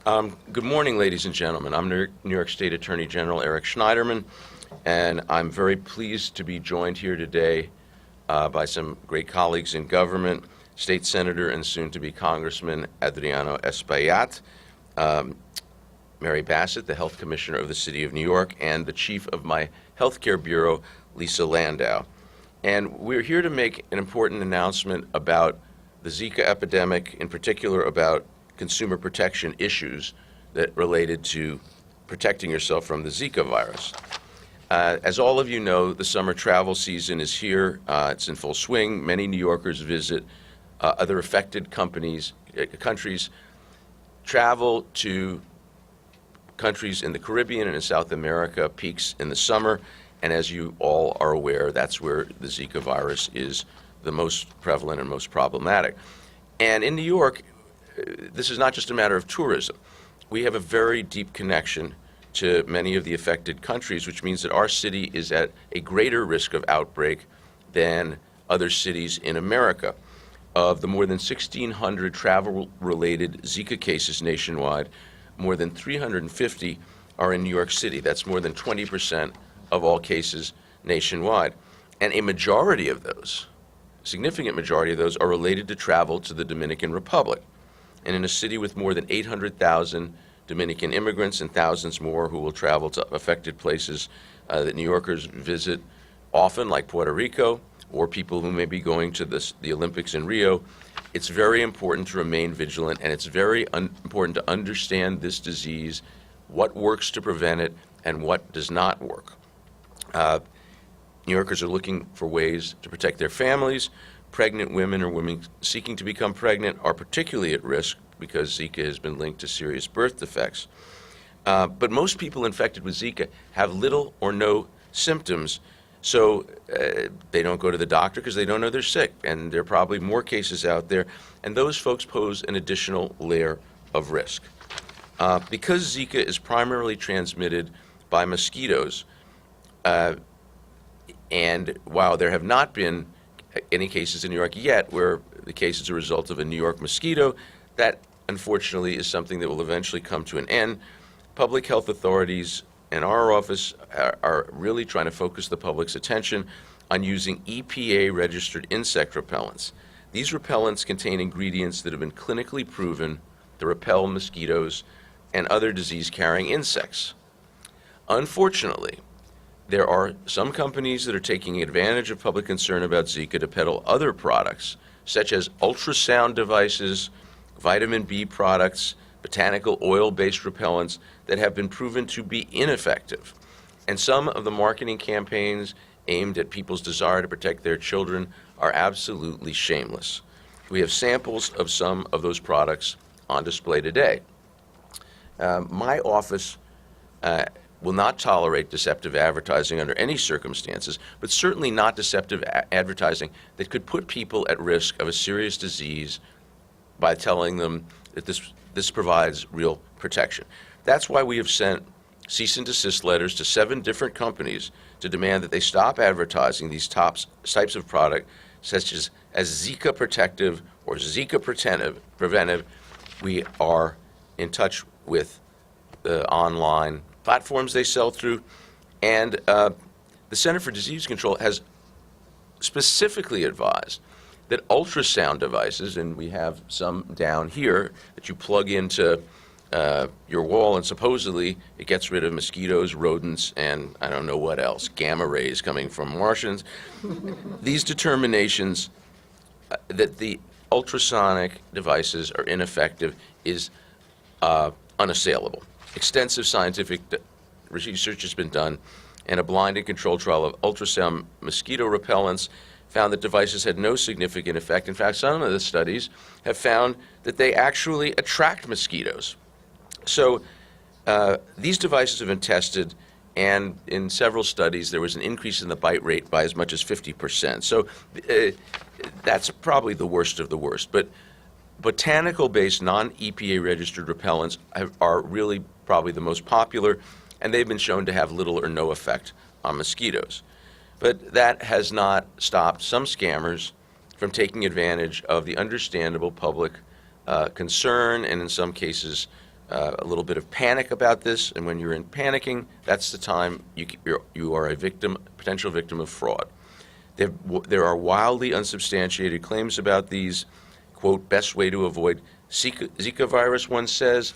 Good morning, ladies and gentlemen. I'm New York State Attorney General Eric Schneiderman, and I'm very pleased to be joined here today by some great colleagues in government, State Senator and soon-to-be Congressman Adriano Espaillat, Mary Bassett, the Health Commissioner of the City of New York, and the Chief of my Healthcare Bureau, Lisa Landau. And we're here to make an important announcement about the Zika epidemic, in particular about consumer protection issues that related to protecting yourself from the Zika virus. As all of you know, the summer travel season is here. It's in full swing. Many New Yorkers visit other affected countries, travel to countries in the Caribbean and in South America peaks in the summer, and as you all are aware, that's where the Zika virus is the most prevalent and most problematic. And in New York, this is not just a matter of tourism. We have a very deep connection to many of the affected countries, which means that our city is at a greater risk of outbreak than other cities in America. Of the more than 1,600 travel-related Zika cases nationwide, more than 350 are in New York City. That's more than 20% of all cases nationwide. And a majority of those, significant majority of those, are related to travel to the Dominican Republic. And in a city with more than 800,000 Dominican immigrants and thousands more who will travel to affected places that New Yorkers visit often, like Puerto Rico, or people who may be going to the Olympics in Rio, it's very important to remain vigilant, and it's very important to understand this disease, what works to prevent it, and what does not work. New Yorkers are looking for ways to protect their families. Pregnant women or women seeking to become pregnant are particularly at risk because Zika has been linked to serious birth defects. But most people infected with Zika have little or no symptoms, so they don't go to the doctor because they don't know they're sick, and there are probably more cases out there, and those folks pose an additional layer of risk. Because Zika is primarily transmitted by mosquitoes, and while there have not been any cases in New York yet where the case is a result of a New York mosquito, that unfortunately is something that will eventually come to an end. Public health authorities and our office are really trying to focus the public's attention on using EPA-registered insect repellents. These repellents contain ingredients that have been clinically proven to repel mosquitoes and other disease-carrying insects. Unfortunately, there are some companies that are taking advantage of public concern about Zika to peddle other products, such as ultrasound devices, vitamin B products, botanical oil-based repellents that have been proven to be ineffective. And some of the marketing campaigns aimed at people's desire to protect their children are absolutely shameless. We have samples of some of those products on display today. My office will not tolerate deceptive advertising under any circumstances, but certainly not deceptive advertising that could put people at risk of a serious disease by telling them that this provides real protection. That's why we have sent cease and desist letters to 7 different companies to demand that they stop advertising these types of product, such as Zika-Protective or Zika-Preventive. We are in touch with the online platforms they sell through, and the Center for Disease Control has specifically advised that ultrasound devices, and we have some down here that you plug into your wall, and supposedly it gets rid of mosquitoes, rodents, and I don't know what else, gamma rays coming from Martians. These determinations that the ultrasonic devices are ineffective is unassailable. Extensive scientific research has been done, and a blinded controlled trial of ultrasound mosquito repellents found that devices had no significant effect. In fact, some of the studies have found that they actually attract mosquitoes. So these devices have been tested, and in several studies there was an increase in the bite rate by as much as 50%. So that's probably the worst of the worst. But botanical-based, non-EPA registered repellents are really probably the most popular, and they've been shown to have little or no effect on mosquitoes. But that has not stopped some scammers from taking advantage of the understandable public concern and in some cases a little bit of panic about this, and when you're in panicking, that's the time you are a victim, potential victim of fraud. There are wildly unsubstantiated claims about these. Quote, best way to avoid Zika virus, one says.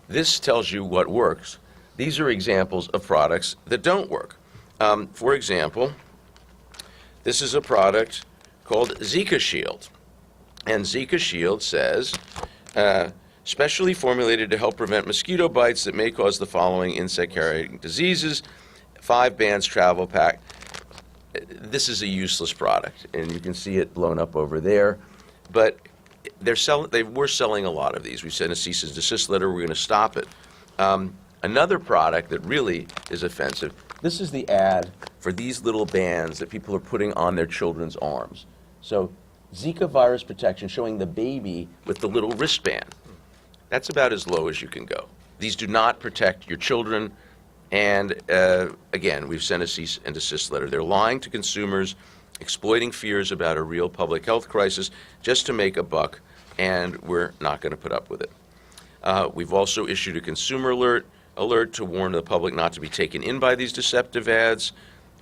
This tells you what works. These are examples of products that don't work. For example, this is a product called Zika Shield. And Zika Shield says, specially formulated to help prevent mosquito bites that may cause the following insect-carrying diseases, 5 bands travel pack. This is a useless product, and you can see it blown up over there. But they were selling a lot of these. We sent a cease and desist letter. We're going to stop it. Another product that really is offensive, this is the ad for these little bands that people are putting on their children's arms. So Zika virus protection, showing the baby with the little wristband. That's about as low as you can go. These do not protect your children. And again, we've sent a cease and desist letter. They're lying to consumers, exploiting fears about a real public health crisis just to make a buck, and we're not going to put up with it. We've also issued a consumer alert to warn the public not to be taken in by these deceptive ads,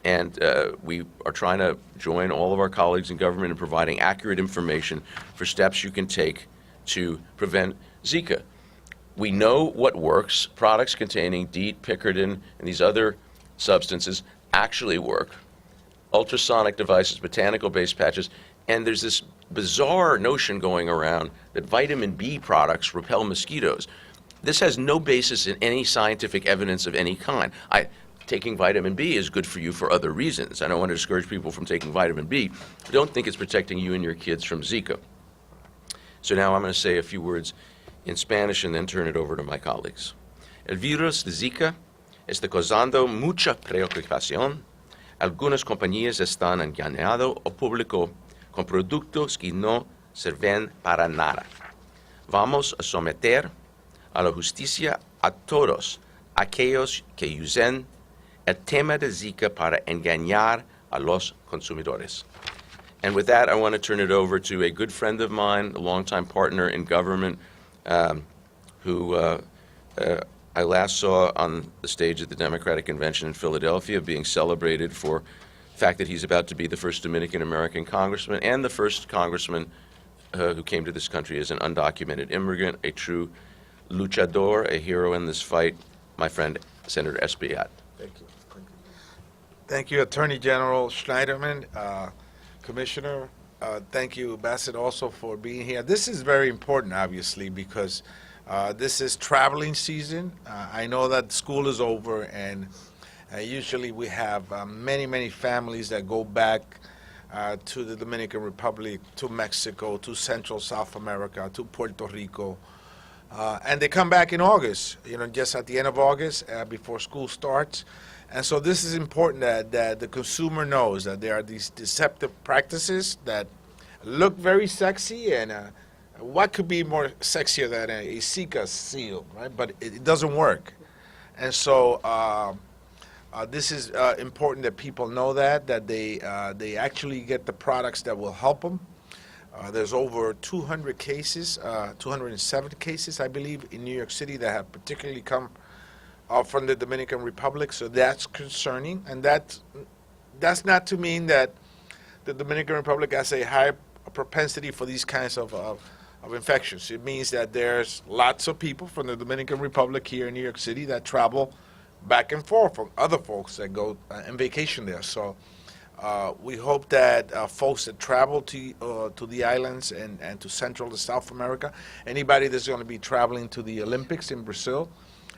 and we are trying to join all of our colleagues in government in providing accurate information for steps you can take to prevent Zika. We know what works. Products containing DEET, Picaridin, and these other substances actually work. Ultrasonic devices, botanical-based patches, and there's this bizarre notion going around that vitamin B products repel mosquitoes. This has no basis in any scientific evidence of any kind. Taking vitamin B is good for you for other reasons. I don't want to discourage people from taking vitamin B. I don't think it's protecting you and your kids from Zika. So now I'm going to say a few words in Spanish and then turn it over to my colleagues. El virus de Zika está causando mucha preocupación. Algunas compañías están engañando al público con productos que no sirven para nada. Vamos a someter a la justicia a todos aquellos que usen el tema de Zika para engañar a los consumidores. And with that, I want to turn it over to a good friend of mine, a longtime partner in government, who I last saw on the stage at the Democratic Convention in Philadelphia, being celebrated for the fact that he's about to be the first Dominican-American congressman and the first congressman who came to this country as an undocumented immigrant, a true luchador, a hero in this fight, my friend, Senator Espaillat. Thank you. Thank you, Attorney General Schneiderman, Commissioner. Thank you, Bassett, also for being here. This is very important, obviously, because this is traveling season. I know that school is over, and usually we have many families that go back to the Dominican Republic, to Mexico, to Central South America, to Puerto Rico. And they come back in August, just at the end of August, before school starts. And so this is important that the consumer knows that there are these deceptive practices that look very sexy, and what could be more sexier than a Zika seal, right? But it doesn't work. And so this is important that people know that they actually get the products that will help them. There's over 200 cases, 207 cases, I believe, in New York City that have particularly come from the Dominican Republic, so that's concerning. And that's not to mean that the Dominican Republic has a high propensity for these kinds of infections. It means that there's lots of people from the Dominican Republic here in New York City that travel back and forth from other folks that go on vacation there. So we hope that folks that travel to the islands and to Central and South America, anybody that's going to be traveling to the Olympics in Brazil,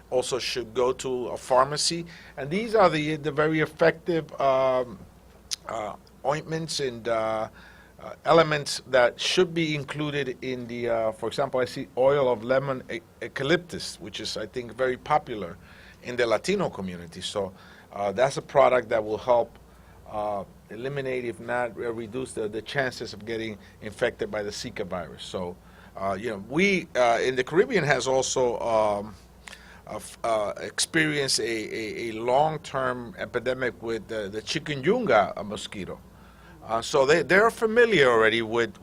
also should go to a pharmacy. And these are the very effective ointments and elements that should be included in the, for example, I see oil of lemon eucalyptus, which is, I think, very popular in the Latino community. So that's a product that will help eliminate, if not reduce, the chances of getting infected by the Zika virus. So, we in the Caribbean has also experienced a long-term epidemic with the chikungunya mosquito. So they're familiar already with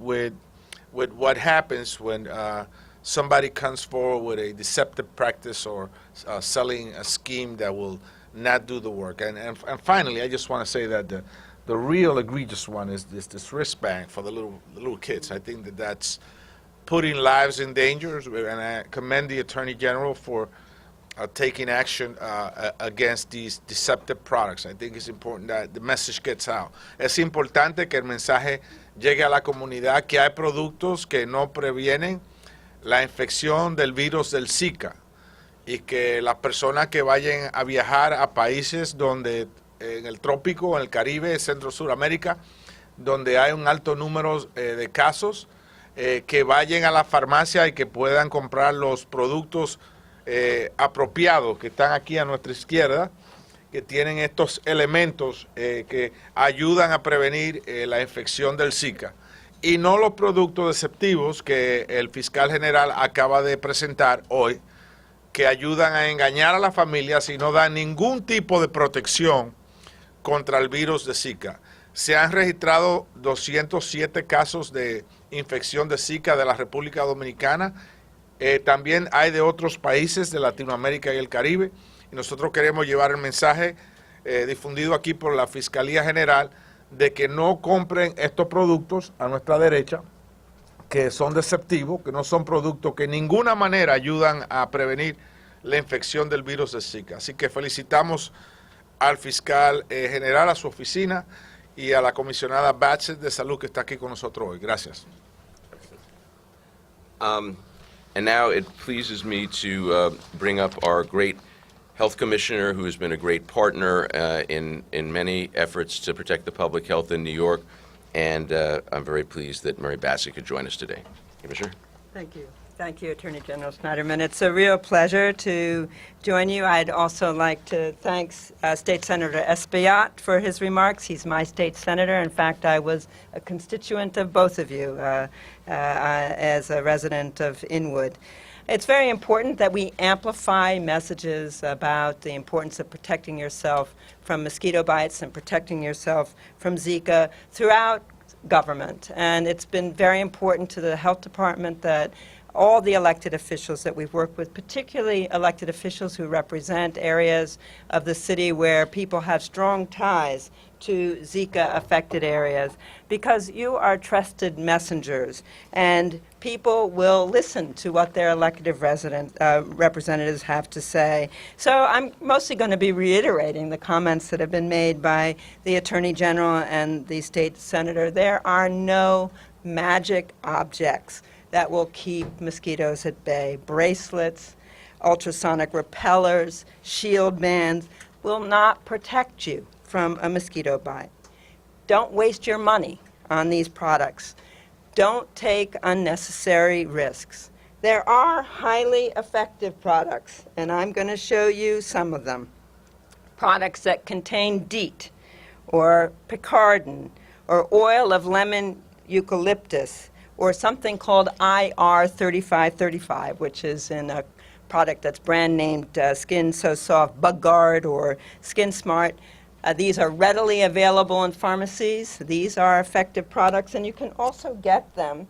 what happens when somebody comes forward with a deceptive practice or selling a scheme that will not do the work. And finally, I just want to say that the real egregious one is this wristband for the little kids. I think that that's putting lives in danger, and I commend the Attorney General for taking action against these deceptive products. I think it's important that the message gets out. Es importante que el mensaje llegue a la comunidad que hay productos que no previenen la infección del virus del Zika y que las personas que vayan a viajar a países donde en el trópico, en el Caribe, Centro Suramérica, donde hay un alto número de casos, que vayan a la farmacia y que puedan comprar los productos apropiados que están aquí a nuestra izquierda, que tienen estos elementos que ayudan a prevenir la infección del Zika. Y no los productos deceptivos que el fiscal general acaba de presentar hoy, que ayudan a engañar a la familia y no dan ningún tipo de protección contra el virus de Zika. Se han registrado 207 casos de infección de Zika de la República Dominicana. También hay de otros países de Latinoamérica y el Caribe. Y nosotros queremos llevar el mensaje difundido aquí por la Fiscalía General de que no compren estos productos a nuestra derecha, que son deceptivos, que no son productos que en ninguna manera ayudan a prevenir la infección del virus de Zika. Así que felicitamos al fiscal general, a su oficina y a la comisionada Bassett de Salud que está aquí con nosotros hoy. Gracias. And now it pleases me to bring up our great health commissioner, who has been a great partner in many efforts to protect the public health in New York. And I'm very pleased that Mary Bassett could join us today. Commissioner? Thank you. Thank you, Attorney General Schneiderman. It's a real pleasure to join you. I'd also like to thank State Senator Espaillat for his remarks. He's my state senator. In fact, I was a constituent of both of you as a resident of Inwood. It's very important that we amplify messages about the importance of protecting yourself from mosquito bites and protecting yourself from Zika throughout government. And it's been very important to the health department that all the elected officials that we've worked with, particularly elected officials who represent areas of the city where people have strong ties to Zika-affected areas, because you are trusted messengers, and people will listen to what their elected representatives have to say. So I'm mostly going to be reiterating the comments that have been made by the Attorney General and the State Senator. There are no magic objects that will keep mosquitoes at bay. Bracelets, ultrasonic repellers, shield bands will not protect you from a mosquito bite. Don't waste your money on these products. Don't take unnecessary risks. There are highly effective products, and I'm going to show you some of them. Products that contain DEET, or Picardin, or oil of lemon eucalyptus, or something called IR3535, which is in a product that's brand named Skin So Soft, Bug Guard, or Skin Smart. These are readily available in pharmacies. These are effective products, and you can also get them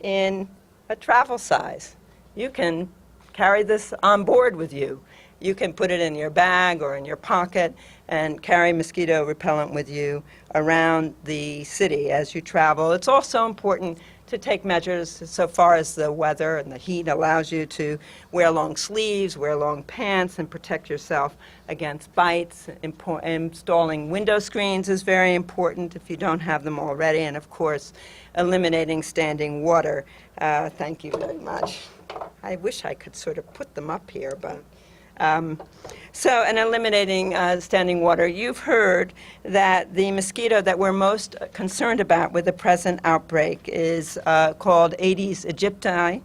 in a travel size. You can carry this on board with you. You can put it in your bag or in your pocket and carry mosquito repellent with you around the city as you travel. It's also important to take measures so far as the weather and the heat allows you to wear long sleeves, wear long pants, and protect yourself against bites. Installing window screens is very important if you don't have them already, and of course, eliminating standing water. Thank you very much. I wish I could sort of put them up here, but and eliminating standing water. You've heard that the mosquito that we're most concerned about with the present outbreak is called Aedes aegypti.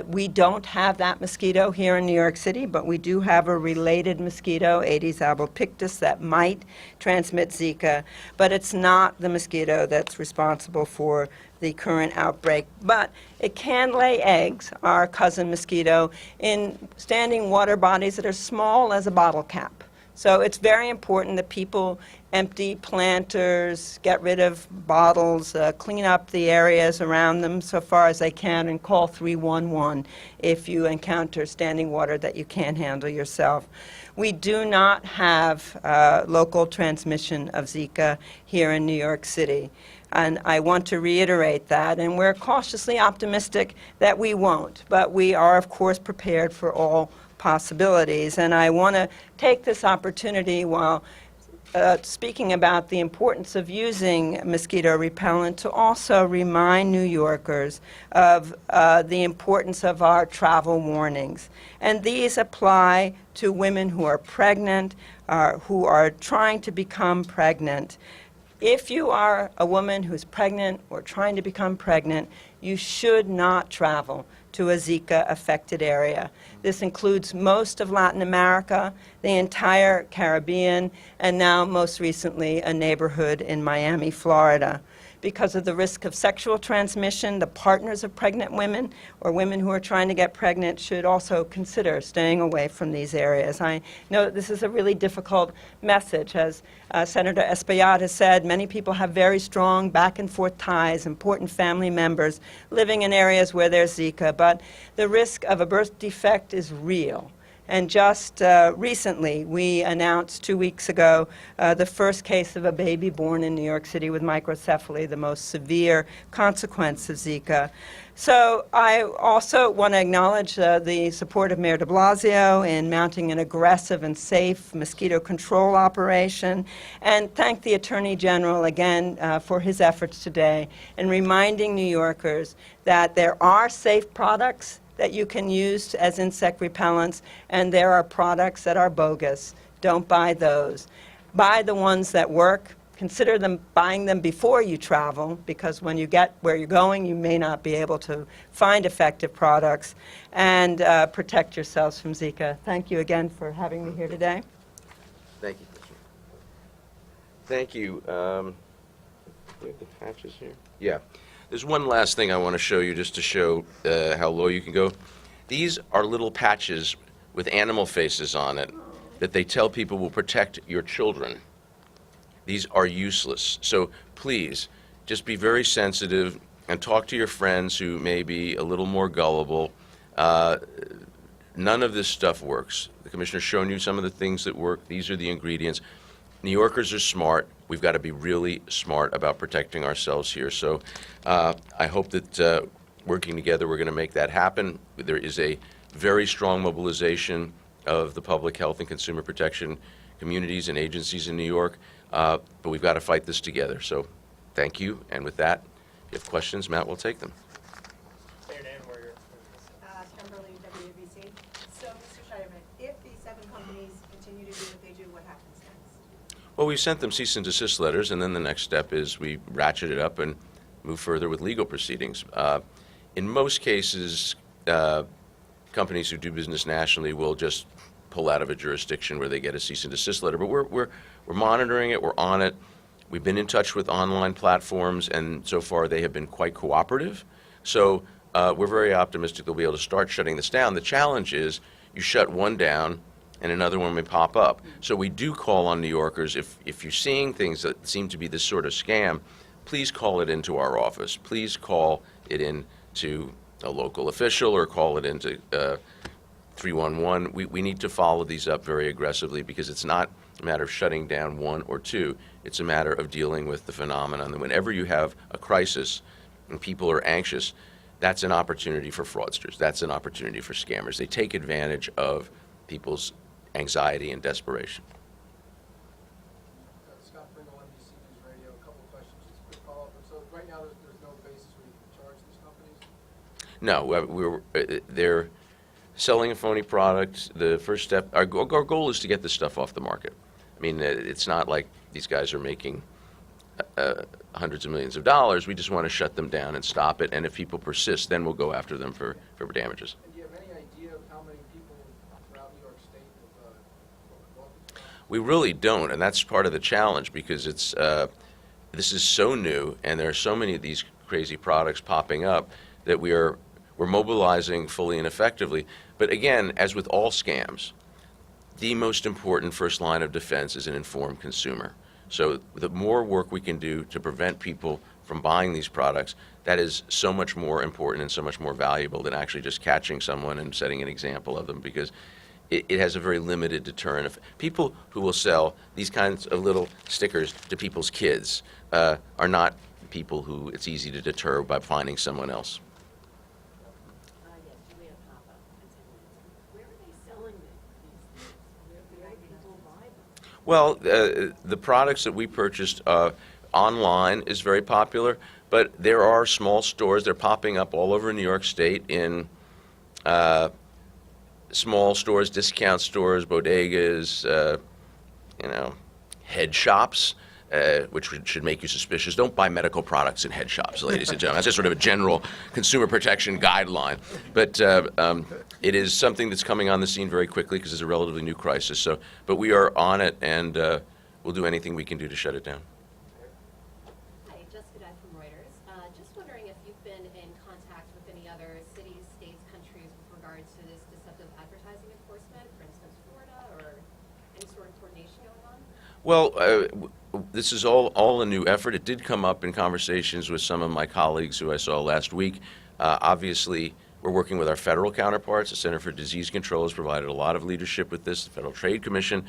We don't have that mosquito here in New York City, but we do have a related mosquito, Aedes albopictus, that might transmit Zika, but it's not the mosquito that's responsible for the current outbreak. But it can lay eggs, our cousin mosquito, in standing water bodies that are small as a bottle cap. So it's very important that people empty planters, get rid of bottles, clean up the areas around them so far as they can, and call 311 if you encounter standing water that you can't handle yourself. We do not have local transmission of Zika here in New York City. And I want to reiterate that, and we're cautiously optimistic that we won't, but we are, of course, prepared for all possibilities. And I want to take this opportunity while speaking about the importance of using mosquito repellent to also remind New Yorkers of the importance of our travel warnings. And these apply to women who are pregnant, who are trying to become pregnant. If you are a woman who's pregnant or trying to become pregnant, you should not travel to a Zika-affected area. This includes most of Latin America, the entire Caribbean, and now most recently a neighborhood in Miami, Florida. Because of the risk of sexual transmission, the partners of pregnant women or women who are trying to get pregnant should also consider staying away from these areas. I know that this is a really difficult message. As Senator Espaillat has said, many people have very strong back and forth ties, important family members living in areas where there's Zika, but the risk of a birth defect is real. And just recently, we announced 2 weeks ago the first case of a baby born in New York City with microcephaly, the most severe consequence of Zika. So I also want to acknowledge the support of Mayor de Blasio in mounting an aggressive and safe mosquito control operation, and thank the Attorney General again for his efforts today in reminding New Yorkers that there are safe products that you can use as insect repellents, and there are products that are bogus. Don't buy those. Buy the ones that work. Consider buying them before you travel, because when you get where you're going, you may not be able to find effective products, and protect yourselves from Zika. Thank you again for having me here today. Thank you. Thank you. We have the patches here. Yeah. There's one last thing I want to show you, just to show how low you can go. These are little patches with animal faces on it that they tell people will protect your children. These are useless. So please, just be very sensitive and talk to your friends who may be a little more gullible. None of this stuff works. The Commissioner's shown you some of the things that work. These are the ingredients. New Yorkers are smart. We've got to be really smart about protecting ourselves here. So I hope that working together we're going to make that happen. There is a very strong mobilization of the public health and consumer protection communities and agencies in New York, but we've got to fight this together. So thank you. And with that, if you have questions, Matt will take them. Kimberly, WABC. So, Mr. Schneiderman, if these 7 companies continue to do what they do, what happens next? Well, we sent them cease and desist letters, and then the next step is we ratchet it up and move further with legal proceedings. In most cases, companies who do business nationally will just pull out of a jurisdiction where they get a cease and desist letter. But we're monitoring it. We're on it. We've been in touch with online platforms, and so far they have been quite cooperative. So we're very optimistic they'll be able to start shutting this down. The challenge is you shut one down, and another one may pop up. So we do call on New Yorkers, if you're seeing things that seem to be this sort of scam, please call it into our office. Please call it in to a local official or call it into 311. We need to follow these up very aggressively, because it's not a matter of shutting down one or two. It's a matter of dealing with the phenomenon that whenever you have a crisis and people are anxious, that's an opportunity for fraudsters. That's an opportunity for scammers. They take advantage of people's anxiety and desperation. Scott Pringle, NBC News Radio. A couple of questions, just a quick follow-up. So right now, there's no basis where you can charge these companies? No, they're selling a phony product. The first step, our goal is to get this stuff off the market. I mean, it's not like these guys are making hundreds of millions of dollars. We just want to shut them down and stop it. And if people persist, then we'll go after them for damages. And do you have any idea of how many people throughout New York State have bought these products? We really don't, and that's part of the challenge, because it's this is so new, and there are so many of these crazy products popping up that we're mobilizing fully and effectively. But again, as with all scams, the most important first line of defense is an informed consumer. So the more work we can do to prevent people from buying these products, that is so much more important and so much more valuable than actually just catching someone and setting an example of them, because it has a very limited deterrent. If people who will sell these kinds of little stickers to people's kids are not people who it's easy to deter by finding someone else. Yes, Julia Papa. Where are they selling these things? Where do people buy them? Well, the products that we purchased online is very popular, but there are small stores. They're popping up all over New York State in small stores, discount stores, bodegas, head shops, which should make you suspicious. Don't buy medical products in head shops, ladies and gentlemen. That's just sort of a general consumer protection guideline. But it is something that's coming on the scene very quickly because it's a relatively new crisis. So, but we are on it, and we'll do anything we can do to shut it down. Hi, Jessica Dye from Reuters. Just wondering if you've been in contact with any other cities, states, countries with regards to this deceptive advertising enforcement, for instance, Florida, or any sort of coordination going on? Well, this is all a new effort. It did come up in conversations with some of my colleagues who I saw last week. Obviously, we're working with our federal counterparts. The Center for Disease Control has provided a lot of leadership with this. The Federal Trade Commission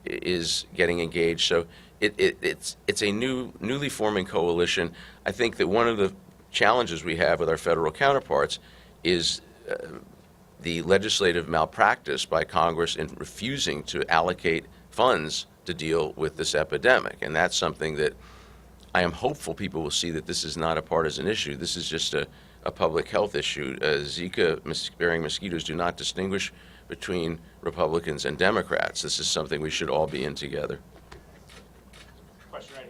is getting engaged. So it's a newly forming coalition. I think that one of the challenges we have with our federal counterparts is the legislative malpractice by Congress in refusing to allocate funds to deal with this epidemic. And that's something that I am hopeful people will see, that this is not a partisan issue. This is just a public health issue. Zika-bearing mosquitoes do not distinguish between Republicans and Democrats. This is something we should all be in together. Question right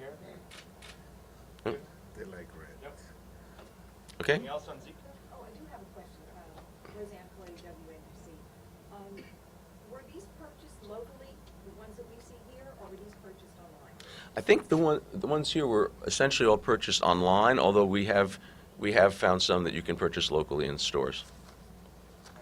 here. They like red. Yep. Okay? Anything else on Zika? Oh, I do have a question. Roseanne Clay, WABC. Were these purchased locally, the ones that we see here, or were these purchased online? I think the ones here were essentially all purchased online, although we have found some that you can purchase locally in stores. I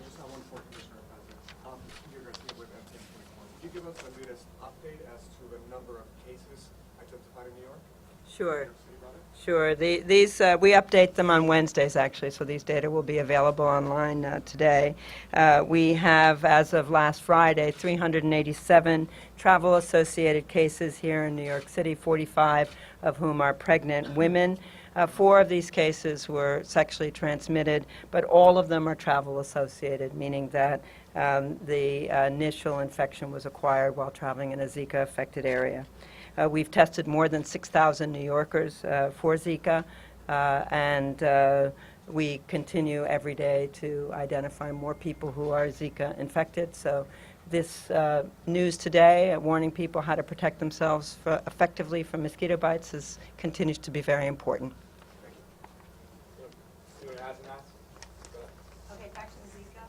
just have one for Commissioner Bassett. You're addressing it with M10.1. Could you give us the latest update as to the number of cases identified in New York? Sure. New York City about it? Sure. These we update them on Wednesdays, actually, so these data will be available online today. We have, as of last Friday, 387 travel-associated cases here in New York City, 45 of whom are pregnant women. 4 of these cases were sexually transmitted, but all of them are travel-associated, meaning that the initial infection was acquired while traveling in a Zika-affected area. We've tested more than 6,000 New Yorkers for Zika, and we continue every day to identify more people who are Zika infected. So this news today, warning people how to protect themselves effectively from mosquito bites, continues to be very important. See what has and asks? Okay, back to the Zika.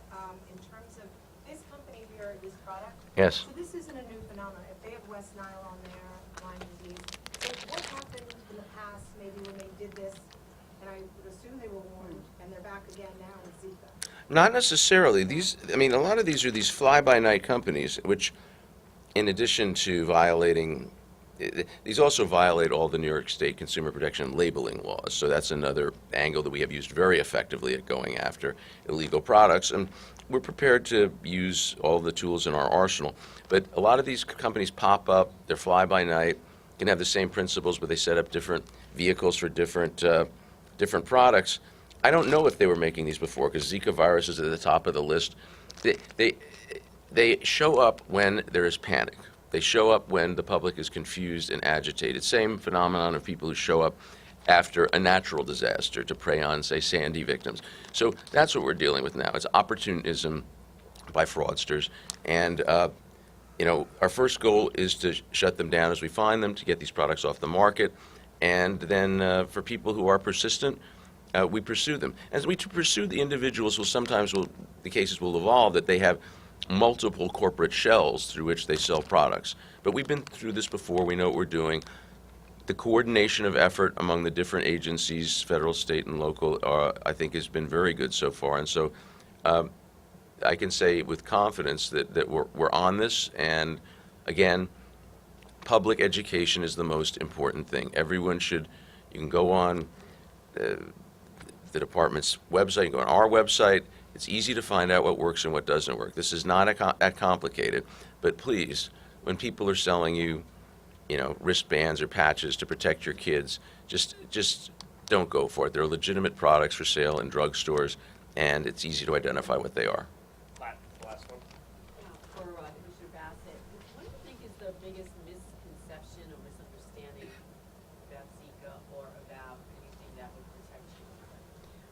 In terms of this company here, this product. Yes. So this isn't a new phenomenon. If they have West Nile on there, Lyme disease, so what happened in the past, maybe when they did this, and I would assume they were warned, and they're back again now with Zika? Not necessarily. A lot of these are these fly-by-night companies, which, in addition to violating, these also violate all the New York State consumer protection and labeling laws. So that's another angle that we have used very effectively at going after illegal products. And we're prepared to use all the tools in our arsenal. But a lot of these companies pop up, they're fly-by-night, can have the same principles, but they set up different vehicles for different products. I don't know if they were making these before, because Zika virus is at the top of the list. They show up when there is panic. They show up when the public is confused and agitated. Same phenomenon of people who show up after a natural disaster to prey on, say, Sandy victims. So that's what we're dealing with now. It's opportunism by fraudsters. And our first goal is to shut them down as we find them, to get these products off the market. And then for people who are persistent, we pursue them. As we pursue the individuals, the cases will evolve that they have multiple corporate shells through which they sell products. But we've been through this before. We know what we're doing. The coordination of effort among the different agencies, federal, state, and local, I think has been very good so far. And so I can say with confidence that we're on this. And again, public education is the most important thing. Everyone should, you can go on the department's website, you can go on our website. It's easy to find out what works and what doesn't work. This is not that complicated, but please, when people are selling you, wristbands or patches to protect your kids, just don't go for it. There are legitimate products for sale in drugstores, and it's easy to identify what they are. Last one. For Commissioner Bassett, what do you think is the biggest misconception or misunderstanding about Zika or about anything that would protect you?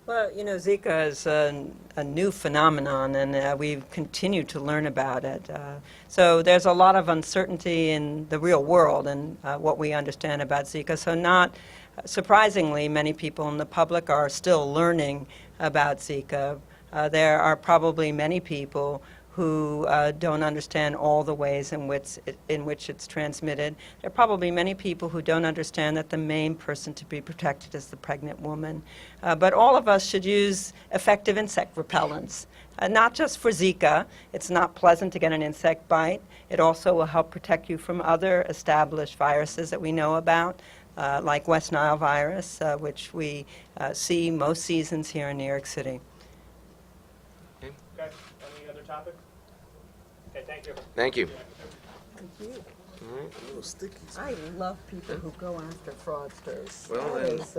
Well, Zika is a new phenomenon, and we continue to learn about it. So there's a lot of uncertainty in the real world and what we understand about Zika. So not surprisingly, many people in the public are still learning about Zika. There are probably many people who don't understand all the ways in which it's transmitted. There are probably many people who don't understand that the main person to be protected is the pregnant woman. But all of us should use effective insect repellents, not just for Zika. It's not pleasant to get an insect bite. It also will help protect you from other established viruses that we know about, like West Nile virus, which we see most seasons here in New York City. Okay, any other topics? Okay, thank you. Thank you. I love people who go after fraudsters. Well, That then, is,